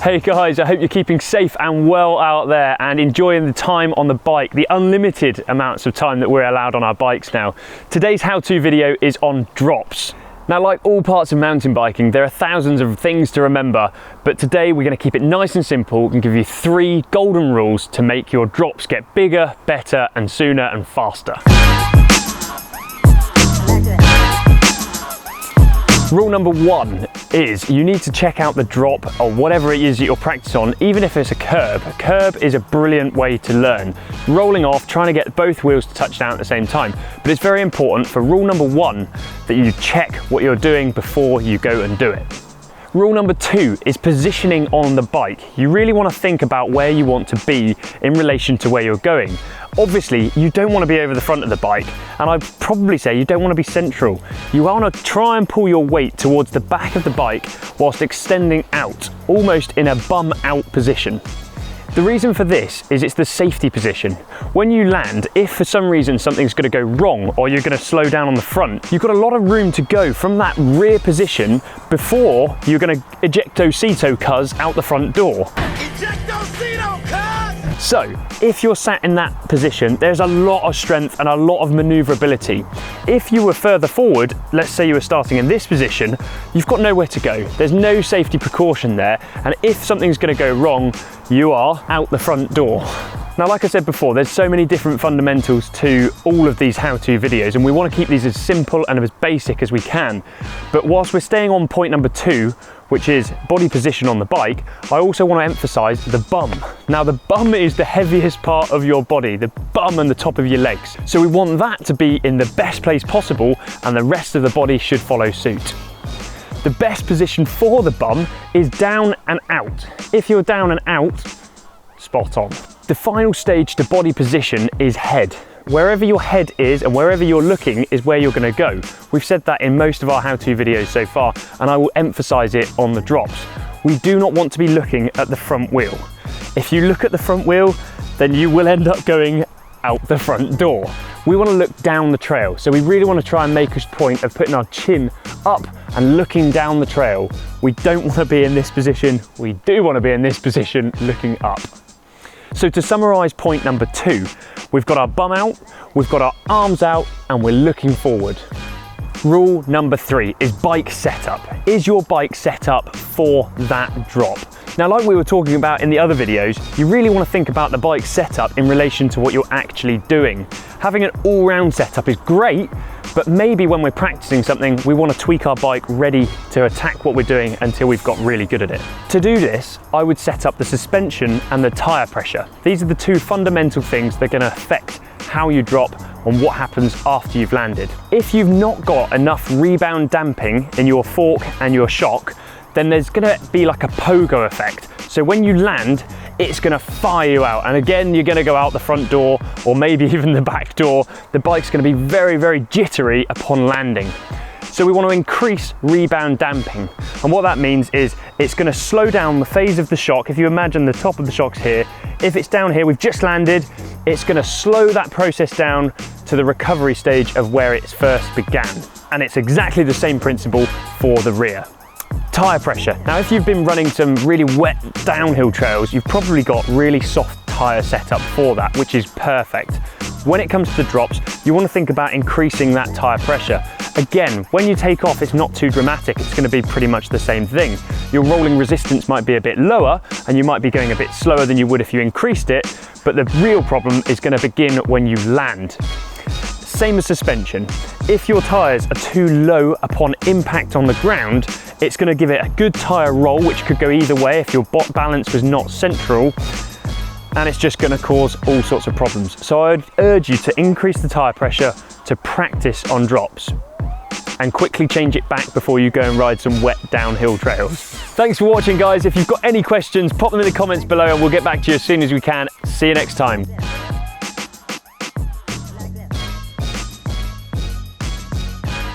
Hey guys, I hope you're keeping safe and well out there and enjoying the time on the bike, the unlimited amounts of time that we're allowed on our bikes now. Today's how-to video is on drops. Now, like all parts of mountain biking, there are thousands of things to remember, but today we're going to keep it nice and simple and give you 3 golden rules to make your drops get bigger, better and sooner and faster. Rule number 1 is you need to check out the drop or whatever it is that you're practicing on, even if it's a curb. A curb is a brilliant way to learn. Rolling off, trying to get both wheels to touch down at the same time. But it's very important for rule number 1 that you check what you're doing before you go and do it. Rule number 2 is positioning on the bike. You really want to think about where you want to be in relation to where you're going. Obviously, you don't want to be over the front of the bike, and I'd probably say you don't want to be central. You want to try and pull your weight towards the back of the bike whilst extending out, almost in a bum out position. The reason for this is it's the safety position. When you land, if for some reason something's going to go wrong or you're going to slow down on the front, you've got a lot of room to go from that rear position before you're going to ejecto-ceto cuz out the front door. Ejecto-ceto cuz! So, if you're sat in that position, there's a lot of strength and a lot of maneuverability. If you were further forward, let's say you were starting in this position, you've got nowhere to go. There's no safety precaution there, and if something's going to go wrong, you are out the front door. Now, like I said before, there's so many different fundamentals to all of these how-to videos, and we want to keep these as simple and as basic as we can. But whilst we're staying on point number 2, which is body position on the bike, I also want to emphasize the bum. Now, the bum is the heaviest part of your body, the bum and the top of your legs. So we want that to be in the best place possible, and the rest of the body should follow suit. The best position for the bum is down and out. If you're down and out, spot on. The final stage to body position is head. Wherever your head is and wherever you're looking is where you're going to go. We've said that in most of our how-to videos so far, and I will emphasize it on the drops. We do not want to be looking at the front wheel. If you look at the front wheel, then you will end up going out the front door. We want to look down the trail, so we really want to try and make a point of putting our chin up and looking down the trail. We don't want to be in this position, we do want to be in this position looking up. So to summarise point number 2, we've got our bum out, we've got our arms out, and we're looking forward. Rule number 3 is bike setup. Is your bike set up for that drop? Now, like we were talking about in the other videos, you really want to think about the bike setup in relation to what you're actually doing. Having an all-round setup is great, but maybe when we're practicing something, we want to tweak our bike ready to attack what we're doing until we've got really good at it. To do this, I would set up the suspension and the tyre pressure. These are the 2 fundamental things that are going to affect how you drop and what happens after you've landed. If you've not got enough rebound damping in your fork and your shock, then there's going to be like a pogo effect. So when you land, it's going to fire you out. And again, you're going to go out the front door or maybe even the back door. The bike's going to be very, very jittery upon landing. So we want to increase rebound damping. And what that means is it's going to slow down the phase of the shock. If you imagine the top of the shock's here, if it's down here, we've just landed, it's going to slow that process down to the recovery stage of where it first began. And it's exactly the same principle for the rear. Tyre pressure. Now, if you've been running some really wet downhill trails, you've probably got really soft tyre setup for that, which is perfect. When it comes to drops, you want to think about increasing that tyre pressure. Again, when you take off, it's not too dramatic. It's going to be pretty much the same thing. Your rolling resistance might be a bit lower and you might be going a bit slower than you would if you increased it, but the real problem is going to begin when you land. Same as suspension. If your tyres are too low upon impact on the ground, it's going to give it a good tyre roll, which could go either way if your balance was not central, and it's just going to cause all sorts of problems. So I'd urge you to increase the tyre pressure to practice on drops and quickly change it back before you go and ride some wet downhill trails. Thanks for watching, guys. If you've got any questions, pop them in the comments below and we'll get back to you as soon as we can. See you next time.